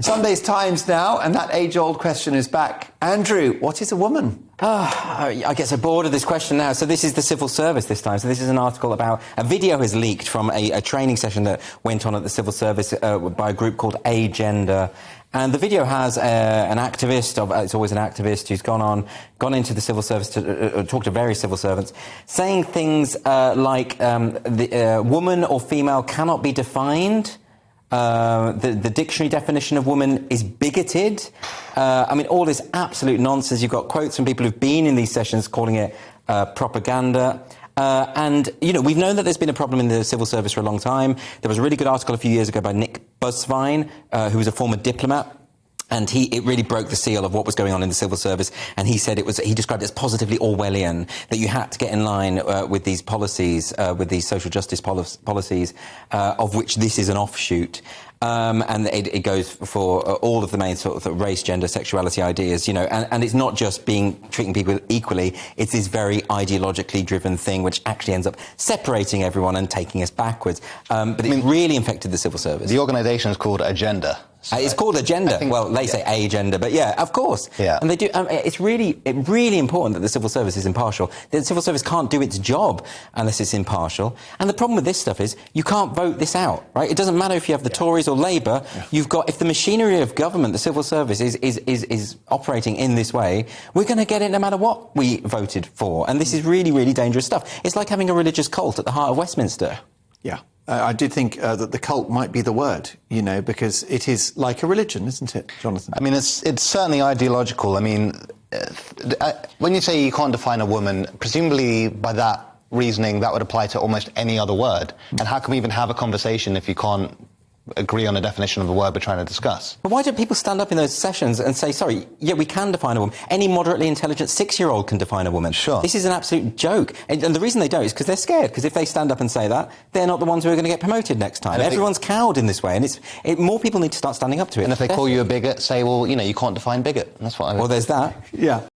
Sunday's Times now, and that age-old question is back. Andrew, what is a woman? I get so bored of this question now. So this is the civil service this time. So this is an article about... A video has leaked from a training session that went on at the civil service by a group called Agender. And the video has an activist, it's always an activist, who's gone into the civil service to talk to various civil servants, saying things like the woman or female cannot be defined. The dictionary definition of woman is bigoted. I mean, all this absolute nonsense. You've got quotes from people who've been in these sessions calling it propaganda. And, you know, we've known that there's been a problem in the civil service for a long time. There was a really good article a few years ago by Nick Busvine, who was a former diplomat. And it really broke the seal of what was going on in the civil service. And he said he described it as positively Orwellian, that you had to get in line with these policies, with these social justice policies, of which this is an offshoot. And it goes for all of the main sort of race, gender, sexuality ideas, you know, and it's not just treating people equally, it's this very ideologically driven thing which actually ends up separating everyone and taking us backwards. But it really infected the civil service. The organisation is called Agenda. So it's called Agenda. Well, they say Agenda, but yeah, of course. Yeah. And they do. It's really important that the civil service is impartial. The civil service can't do its job unless it's impartial. And the problem with this stuff is you can't vote this out, right? It doesn't matter if you have the Tories or Labour. Yeah. You've got, if the machinery of government, the civil service, is operating in this way, we're going to get it no matter what we voted for. And this is really, really dangerous stuff. It's like having a religious cult at the heart of Westminster. Yeah. I do think that the cult might be the word, you know, because it is like a religion, isn't it, Jonathan? I mean, it's certainly ideological. I mean, when you say you can't define a woman, presumably by that reasoning, that would apply to almost any other word. And how can we even have a conversation if you can't agree on a definition of the word we're trying to discuss? But why don't people stand up in those sessions and say, sorry, yeah, we can define a woman. Any moderately intelligent 6-year-old can define a woman. Sure. This is an absolute joke. And the reason they don't is because they're scared, because if they stand up and say that, they're not the ones who are going to get promoted next time. Everyone's cowed in this way, and more people need to start standing up to it. And if they call you a bigot, say, well, you know, you can't define bigot. That's what I mean. Well, there's that. Yeah.